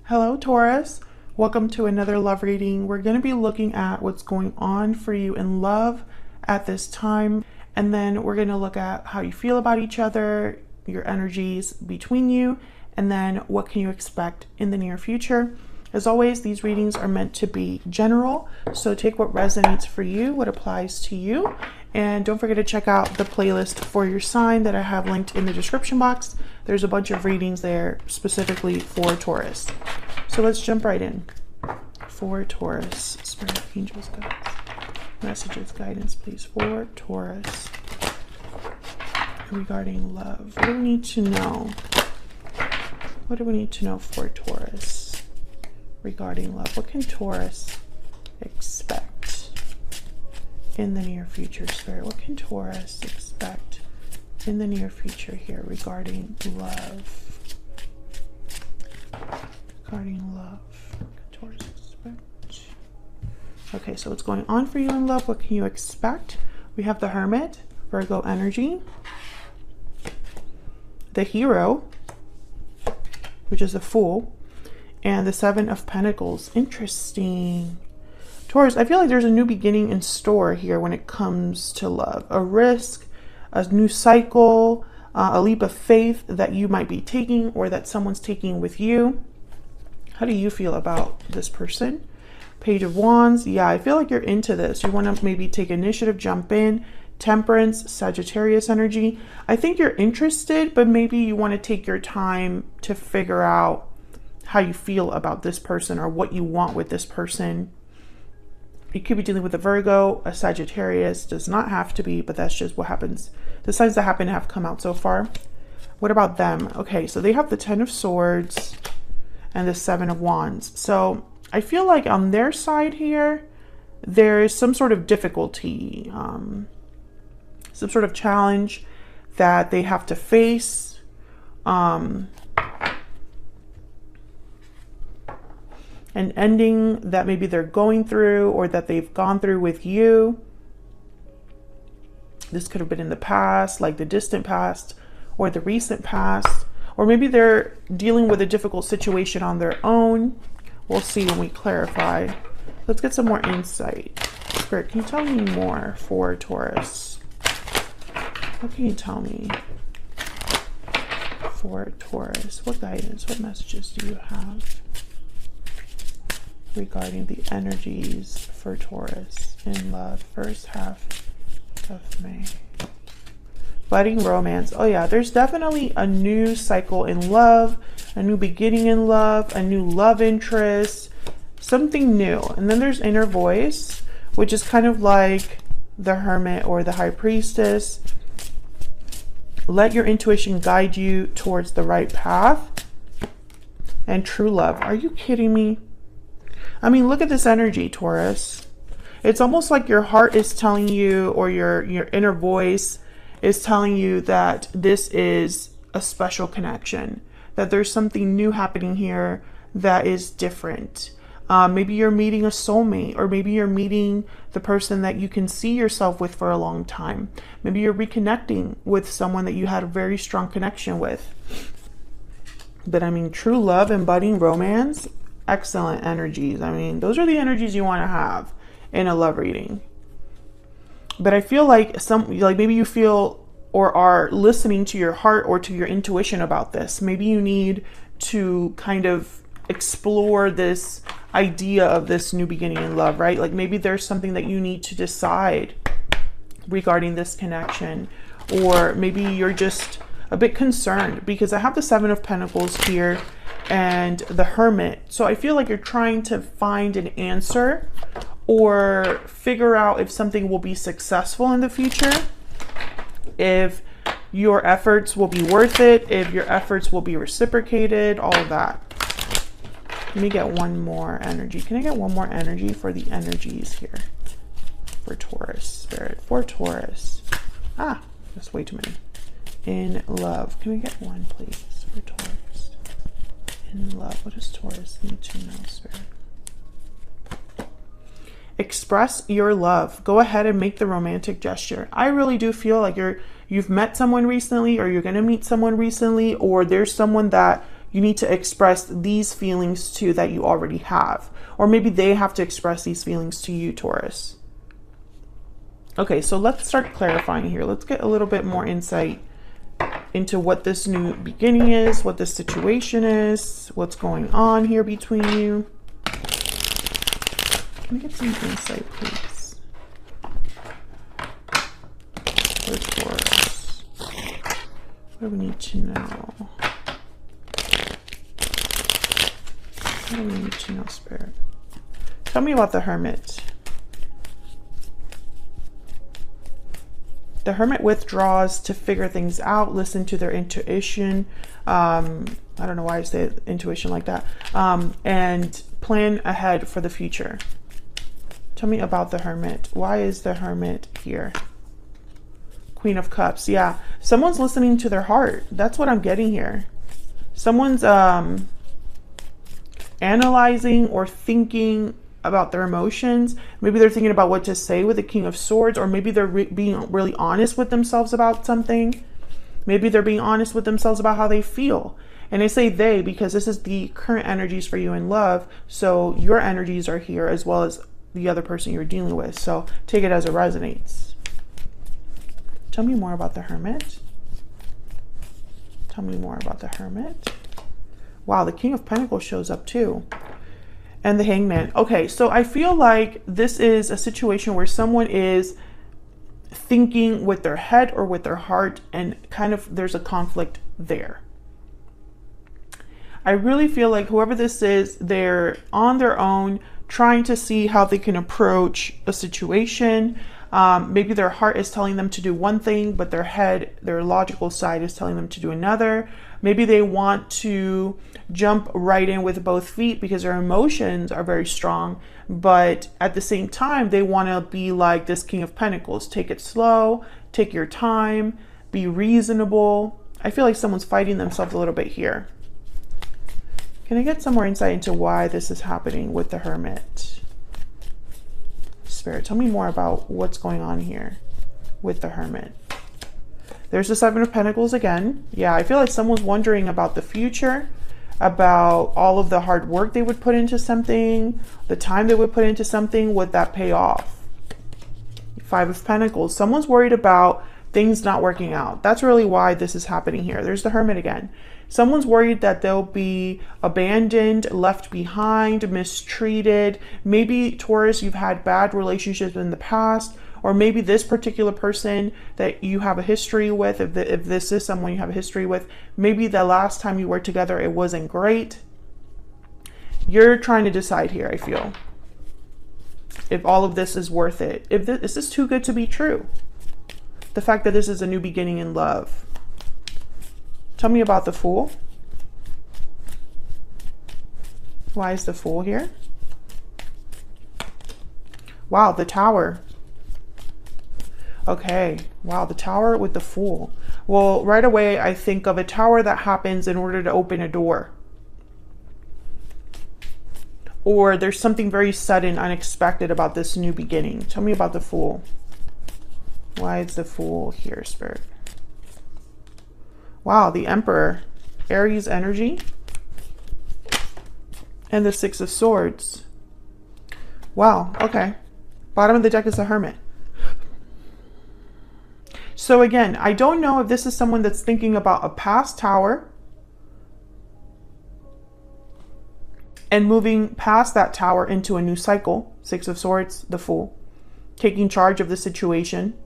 Hello, Taurus. Welcome to another love reading. We're going to be looking at what's going on for you in love at this time. And then we're going to look at how you feel about each other, your energies between you, and then what can you expect in the near future. As always, these readings are meant to be general. So take what resonates for you, what applies to you. And don't forget to check out the playlist for your sign that I have linked in the description box. There's a bunch of readings there specifically for Taurus. So let's jump right in. For Taurus, Spirit, Angels, Guides, messages, guidance, please, for Taurus regarding love. What do we need to know? What do we need to know for Taurus regarding love? What can Taurus expect in the near future, Spirit? What can Taurus expect in the near future here regarding love? Regarding love, what can Taurus expect? Okay, so what's going on for you in love? What can you expect? We have the Hermit, Virgo energy, the Hero, which is the Fool, and the Seven of Pentacles. Interesting. Taurus, I feel like there's a new beginning in store here when it comes to love. A risk, a new cycle, a leap of faith that you might be taking or that someone's taking with you. How do you feel about this person? Page of Wands. Yeah, I feel like you're into this. You want to maybe take initiative, jump in. Temperance, Sagittarius energy. I think you're interested, but maybe you want to take your time to figure out how you feel about this person or what you want with this person. You could be dealing with a Virgo, a Sagittarius. Does not have to be, but that's just what happens. The signs that happen have come out so far. What about them? Okay, so they have the Ten of Swords and the Seven of Wands. So I feel like on their side here, there is some sort of difficulty, some sort of challenge that they have to face. An ending that maybe they're going through or that they've gone through with you. This could have been in the past, like the distant past or the recent past. Or maybe they're dealing with a difficult situation on their own. We'll see when we clarify. Let's get some more insight. Spirit, can you tell me more for Taurus? What can you tell me for Taurus? What guidance, what messages do you have regarding the energies for Taurus in love, first half of May? Budding romance. Oh yeah, there's definitely a new cycle in love, a new beginning in love, a new love interest, something new. And then there's inner voice, which is kind of like the Hermit or the High Priestess. Let your intuition guide you towards the right path. And true love. Are you kidding me? I mean, look at this energy, Taurus. It's almost like your heart is telling you, or your inner voice is telling you that this is a special connection, that there's something new happening here that is different. Maybe you're meeting a soulmate, or maybe you're meeting the person that you can see yourself with for a long time. Maybe you're reconnecting with someone that you had a very strong connection with. But I mean, true love and budding romance, excellent energies. I mean, those are the energies you want to have in a love reading. But I feel like maybe you feel or are listening to your heart or to your intuition about this. Maybe you need to kind of explore this idea of this new beginning in love, right? Like maybe there's something that you need to decide regarding this connection, or maybe you're just a bit concerned because I have the Seven of Pentacles here and the Hermit. So I feel like you're trying to find an answer or figure out if something will be successful in the future, if your efforts will be worth it, if your efforts will be reciprocated, all of that. Let me get one more energy. Can I get one more energy for the energies here for Taurus, Spirit? For Taurus. Ah, that's way too many. In love. Can we get one, please, for Taurus? In love. What does Taurus need to know, Spirit? Express your love. Go ahead and make the romantic gesture. I really do feel like you've met someone recently, or you're going to meet someone recently, or there's someone that you need to express these feelings to that you already have. Or maybe they have to express these feelings to you, Taurus. Okay, so let's start clarifying here. Let's get a little bit more insight into what this new beginning is, what this situation is, what's going on here between you. Can I get some insight, please? For Taurus. What do we need to know? What do we need to know, Spirit? Tell me about the Hermit. The Hermit withdraws to figure things out, listen to their intuition. I don't know why I say intuition like that. And plan ahead for the future. Tell me about the Hermit. Why is the Hermit here? Queen of Cups. Yeah, someone's listening to their heart. That's what I'm getting here. Someone's analyzing or thinking about their emotions. Maybe they're thinking about what to say with the King of Swords, or maybe they're being really honest with themselves about something. Maybe they're being honest with themselves about how they feel. And I say they because this is the current energies for you in love. So your energies are here as well as the other person you're dealing with. So take it as it resonates. Tell me more about the Hermit. Tell me more about the Hermit. Wow, the King of Pentacles shows up too. And the Hangman. Okay, so I feel like this is a situation where someone is thinking with their head or with their heart, and kind of there's a conflict there. I really feel like whoever this is, they're on their own trying to see how they can approach a situation. Maybe their heart is telling them to do one thing, but their head, their logical side is telling them to do another. Maybe they want to jump right in with both feet because their emotions are very strong, but at the same time, they want to be like this King of Pentacles. Take it slow, take your time, be reasonable. I feel like someone's fighting themselves a little bit here. Can I get some more insight into why this is happening with the Hermit? Spirit, tell me more about what's going on here with the Hermit. There's the Seven of Pentacles again. Yeah, I feel like someone's wondering about the future, about all of the hard work they would put into something, the time they would put into something, would that pay off? Five of Pentacles. Someone's worried about things not working out. That's really why this is happening here. There's the Hermit again. Someone's worried that they'll be abandoned, left behind, mistreated. Maybe, Taurus, you've had bad relationships in the past, or maybe this particular person that you have a history with, if this is someone you have a history with, maybe the last time you were together, it wasn't great. You're trying to decide here, I feel, if all of this is worth it. If this is too good to be true. The fact that this is a new beginning in love. Tell me about the Fool. Why is the Fool here? Wow, the Tower. Okay, wow, the Tower with the Fool. Well, right away, I think of a tower that happens in order to open a door. Or there's something very sudden, unexpected about this new beginning. Tell me about the Fool. Why is the Fool here, Spirit? Wow, the Emperor. Aries energy. And the Six of Swords. Wow, okay. Bottom of the deck is the Hermit. So again, I don't know if this is someone that's thinking about a past tower and moving past that tower into a new cycle. Six of Swords, the Fool, taking charge of the situation.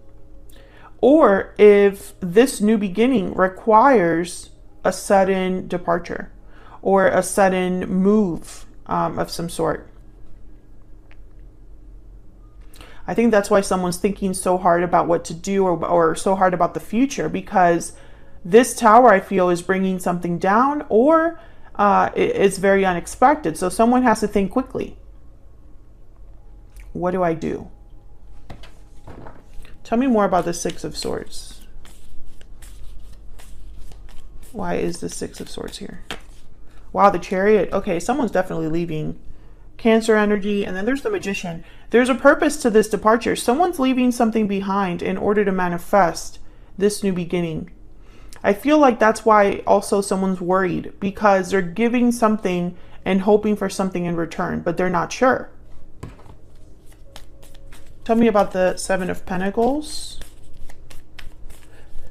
Or if this new beginning requires a sudden departure or a sudden move of some sort. I think that's why someone's thinking so hard about what to do, or so hard about the future, because this tower, I feel, is bringing something down, or it's very unexpected. So someone has to think quickly. What do I do? Tell me more about the Six of Swords. Why is the Six of Swords here? Wow, the Chariot. Okay, someone's definitely leaving. Cancer energy, and then there's the Magician. There's a purpose to this departure. Someone's leaving something behind in order to manifest this new beginning. I feel like that's why also someone's worried, because they're giving something and hoping for something in return, but they're not sure. Tell me about the Seven of Pentacles.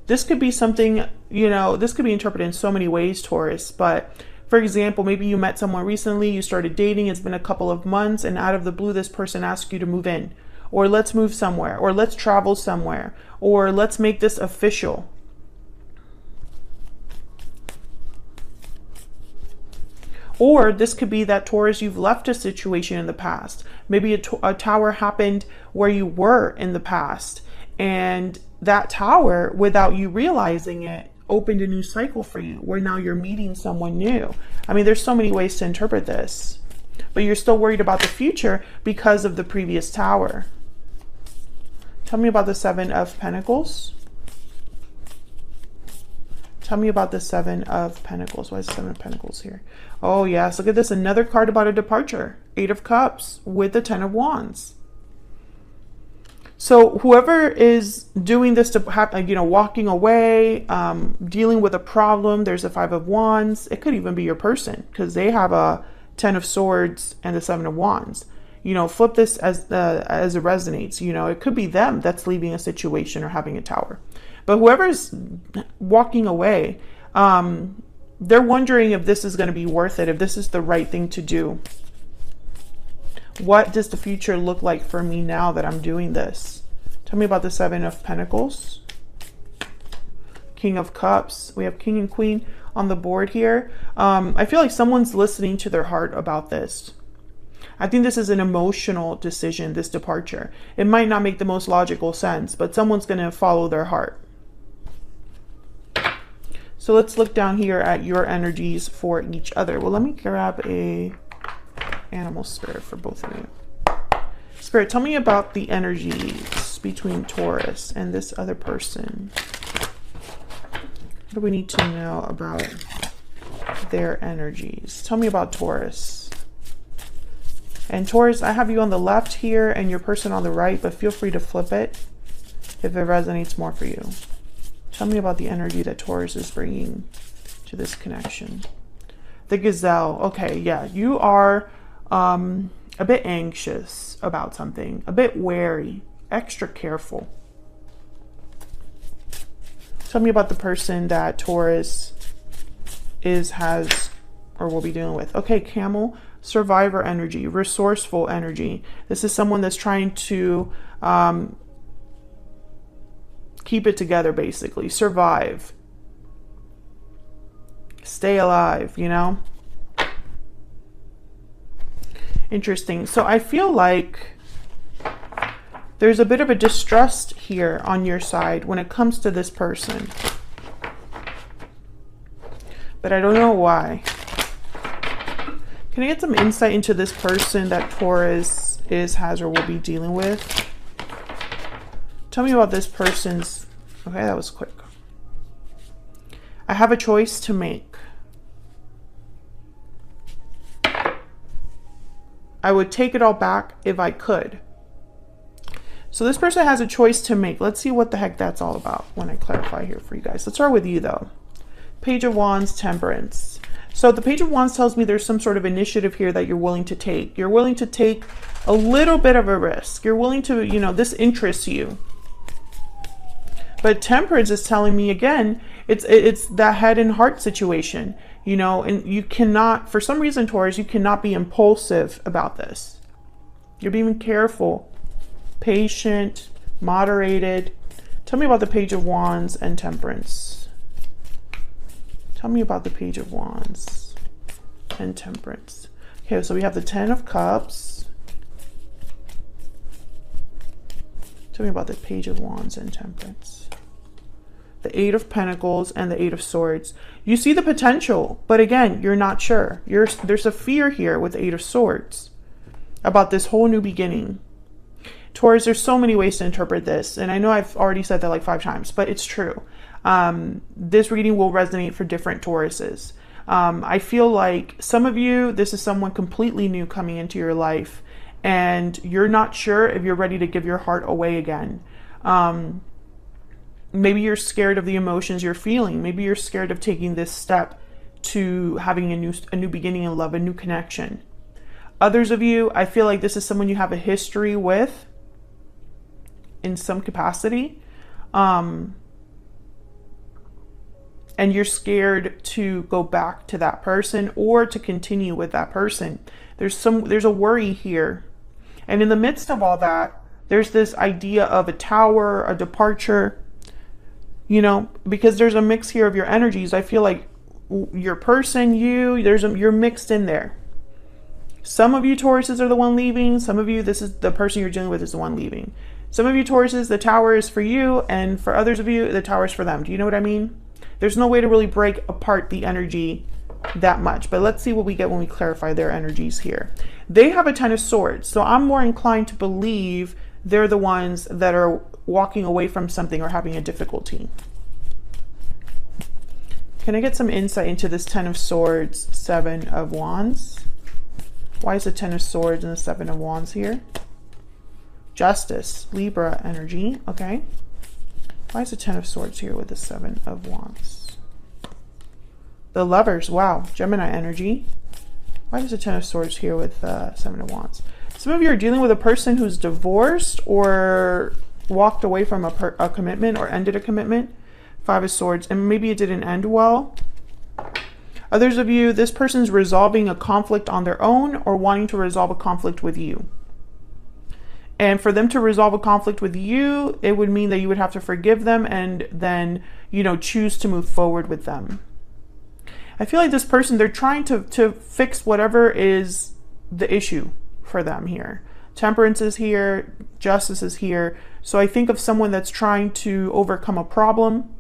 This could be something, you know, this could be interpreted in so many ways, Taurus, but for example, maybe you met someone recently, you started dating, it's been a couple of months, and out of the blue, this person asks you to move in, or let's move somewhere, or let's travel somewhere, or let's make this official. Or this could be that, Taurus, you've left a situation in the past. Maybe a tower happened where you were in the past, and that tower, without you realizing it, opened a new cycle for you where now you're meeting someone new. I mean, there's so many ways to interpret this, but you're still worried about the future because of the previous tower. Tell me about the Seven of Pentacles. Tell me about the Seven of Pentacles. Why is the Seven of Pentacles here? Oh yes, look at this. Another card about a departure. Eight of Cups with the Ten of Wands. So whoever is doing this to have, you know, walking away, dealing with a problem, there's a Five of Wands. It could even be your person because they have a Ten of Swords and the Seven of Wands. You know, flip this as it resonates. You know, it could be them that's leaving a situation or having a tower. But whoever's walking away, they're wondering if this is going to be worth it, if this is the right thing to do. What does the future look like for me now that I'm doing this? Tell me about the Seven of Pentacles. King of Cups. We have King and Queen on the board here. I feel like someone's listening to their heart about this. I think this is an emotional decision, this departure. It might not make the most logical sense, but someone's going to follow their heart. So let's look down here at your energies for each other. Well, let me grab a animal spirit for both of you. Spirit, tell me about the energies between Taurus and this other person. What do we need to know about their energies? Tell me about Taurus. And Taurus, I have you on the left here and your person on the right, but feel free to flip it if it resonates more for you. Tell me about the energy that Taurus is bringing to this connection. The Gazelle. Okay, yeah, you are a bit anxious about something, a bit wary, extra careful. Tell me about the person that Taurus has, or will be dealing with. Okay, Camel. Survivor energy, resourceful energy. This is someone that's trying to keep it together, basically. Survive. Stay alive, you know? Interesting. So I feel like there's a bit of a distrust here on your side when it comes to this person. But I don't know why. Can I get some insight into this person that Taurus has, or will be dealing with? Tell me about this person's... Okay, that was quick. I have a choice to make. I would take it all back if I could. So this person has a choice to make. Let's see what the heck that's all about when I clarify here for you guys. Let's start with you though. Page of Wands, Temperance. So the Page of Wands tells me there's some sort of initiative here that you're willing to take. You're willing to take a little bit of a risk. You're willing to, you know, this interests you. But Temperance is telling me again, it's that head and heart situation, you know, and you cannot, for some reason, Taurus, you cannot be impulsive about this. You're being careful, patient, moderated. Tell me about the Page of Wands and Temperance. Tell me about the Page of Wands and Temperance. Okay, so we have the Ten of Cups. Tell me about the Page of Wands and Temperance. The Eight of Pentacles and the Eight of Swords. You see the potential, but again, you're not sure. There's a fear here with the Eight of Swords about this whole new beginning. Taurus, there's so many ways to interpret this, and I know I've already said that like 5 times, but it's true. This reading will resonate for different Tauruses. I feel like some of you, this is someone completely new coming into your life, and you're not sure if you're ready to give your heart away again. maybe you're scared of the emotions you're feeling. Maybe you're scared of taking this step to having a new beginning in love, a new connection. Others of you, I feel like this is someone you have a history with in some capacity. And you're scared to go back to that person or to continue with that person. There's a worry here. And in the midst of all that, there's this idea of a tower, a departure, you know, because there's a mix here of your energies. I feel like your person, you're mixed in there. Some of you Tauruses are the one leaving. Some of you, this is the person you're dealing with is the one leaving. Some of you Tauruses, the tower is for you, and for others of you, the tower is for them. Do you know what I mean? There's no way to really break apart the energy that much, but let's see what we get when we clarify their energies here. They have a Ten of Swords, so I'm more inclined to believe they're the ones that are walking away from something or having a difficulty. Can I get some insight into this Ten of Swords, Seven of Wands? Why is the Ten of Swords and the Seven of Wands here? Justice, Libra energy, okay. Why is the Ten of Swords here with the Seven of Wands? The Lovers, wow, Gemini energy. Why is the Ten of Swords here with the Seven of Wands? Some of you are dealing with a person who's divorced or walked away from a commitment or ended a commitment. Five of Swords, and maybe it didn't end well. Others of you, this person's resolving a conflict on their own or wanting to resolve a conflict with you. And for them to resolve a conflict with you, it would mean that you would have to forgive them and then, you know, choose to move forward with them. I feel like this person, they're trying to fix whatever is the issue for them here. Temperance is here, Justice is here. So I think of someone that's trying to overcome a problem,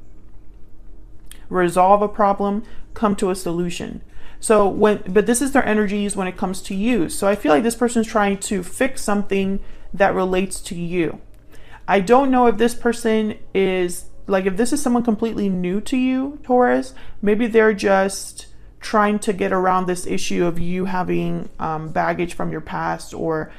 resolve a problem, come to a solution. But this is their energies when it comes to you. So I feel like this person's trying to fix something that relates to you. I don't know if this person is, like, if this is someone completely new to you, Taurus, maybe they're just trying to get around this issue of you having baggage from your past or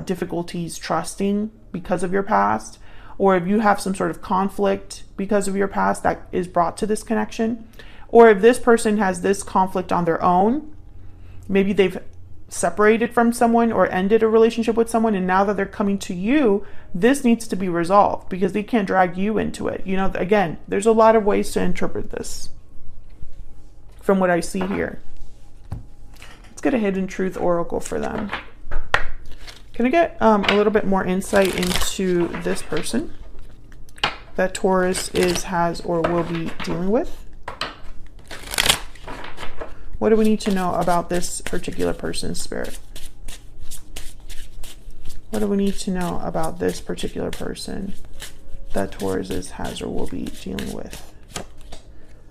difficulties trusting because of your past, or if you have some sort of conflict because of your past that is brought to this connection, or if this person has this conflict on their own, maybe they've separated from someone or ended a relationship with someone, and now that they're coming to you, this needs to be resolved because they can't drag you into it. You know, again, there's a lot of ways to interpret this from what I see here. Let's get a hidden truth oracle for them. Can I get a little bit more insight into this person that Taurus has, or will be dealing with? What do we need to know about this particular person's spirit? What do we need to know about this particular person that Taurus has or will be dealing with?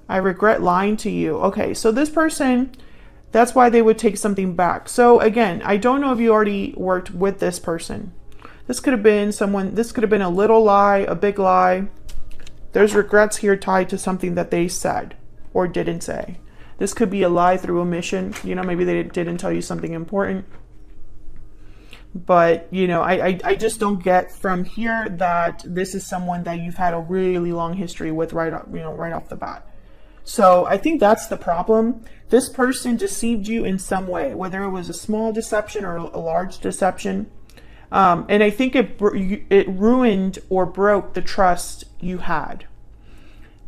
I regret lying to you. Okay, so this person, that's why they would take something back. So again, I don't know if you already worked with this person. This could have been someone, this could have been a little lie, a big lie. There's regrets here tied to something that they said or didn't say. This could be a lie through omission. You know, maybe they didn't tell you something important. But, you know, I just don't get from here that this is someone that you've had a really long history with right off the bat. So I think that's the problem. This person deceived you in some way, whether it was a small deception or a large deception. And I think it ruined or broke the trust you had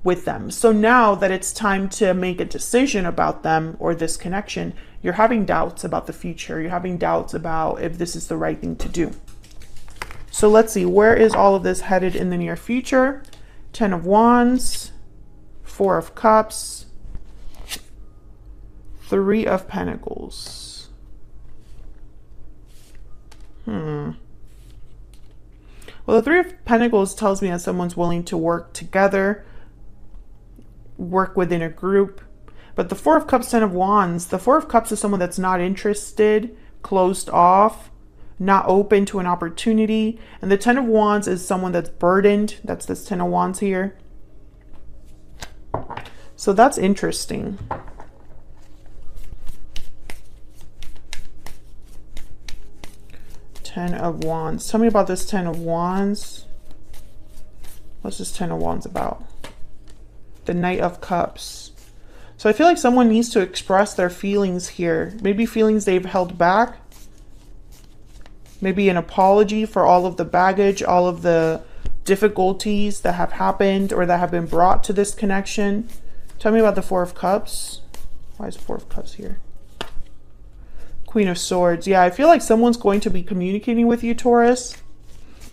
with them. So now that it's time to make a decision about them or this connection, you're having doubts about the future. You're having doubts about if this is the right thing to do. So let's see, where is all of this headed in the near future? Ten of Wands, Four of Cups, Three of Pentacles. Well, the Three of Pentacles tells me that someone's willing to work together, work within a group. But the Four of Cups, Ten of Wands, the Four of Cups is someone that's not interested, closed off, not open to an opportunity. And the Ten of Wands is someone that's burdened. That's this Ten of Wands here. So that's interesting. Ten of Wands. Tell me about this Ten of Wands. What's this Ten of Wands about? The Knight of Cups. So I feel like someone needs to express their feelings here. Maybe feelings they've held back. Maybe an apology for all of the baggage, all of the difficulties that have happened or that have been brought to this connection. Tell me about the Four of Cups. Why is Four of Cups here? Queen of Swords. Yeah, I feel like someone's going to be communicating with you, Taurus,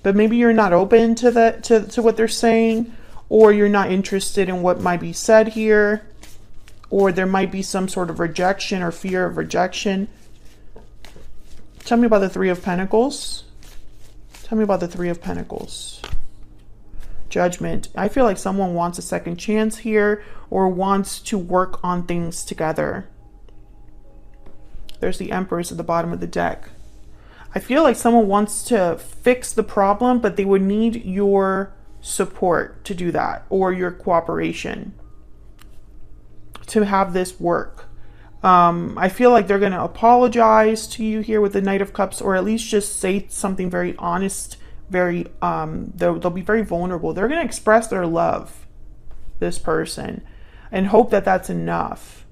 but maybe you're not open to that, to what they're saying, or you're not interested in what might be said here, or there might be some sort of rejection or fear of rejection. Tell me about the Three of Pentacles. Tell me about the Three of Pentacles. Judgment. I feel like someone wants a second chance here or wants to work on things together. There's the Empress at the bottom of the deck. I feel like someone wants to fix the problem, but they would need your support to do that, or your cooperation to have this work. I feel like they're going to apologize to you here with the Knight of Cups, or at least just say something very honest, very, they'll be very vulnerable. They're going to express their love, this person, and hope that that's enough.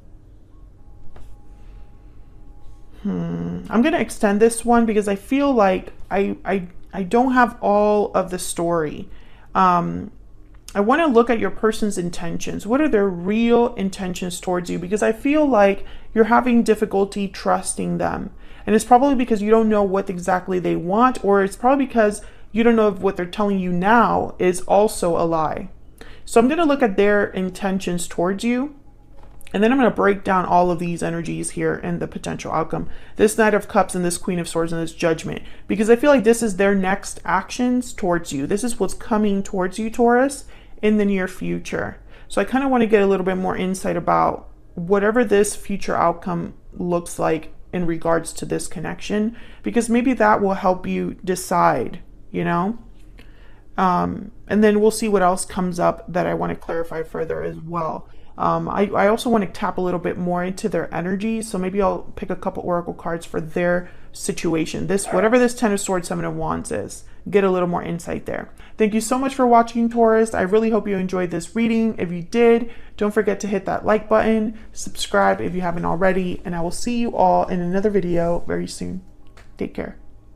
I'm going to extend this one because I feel like I don't have all of the story. I want to look at your person's intentions. What are their real intentions towards you? Because I feel like you're having difficulty trusting them. And it's probably because you don't know what exactly they want, or it's probably because you don't know if what they're telling you now is also a lie. So I'm going to look at their intentions towards you. And then I'm going to break down all of these energies here and the potential outcome. This Knight of Cups and this Queen of Swords and this Judgment. Because I feel like this is their next actions towards you. This is what's coming towards you, Taurus, in the near future. So I kind of want to get a little bit more insight about whatever this future outcome looks like in regards to this connection. Because maybe that will help you decide, you know? And then we'll see what else comes up that I want to clarify further as well. I also want to tap a little bit more into their energy. So maybe I'll pick a couple oracle cards for their situation. This, whatever this Ten of Swords, Seven of Wands is, get a little more insight there. Thank you so much for watching, Taurus. I really hope you enjoyed this reading. If you did, don't forget to hit that like button, subscribe if you haven't already, and I will see you all in another video very soon. Take care.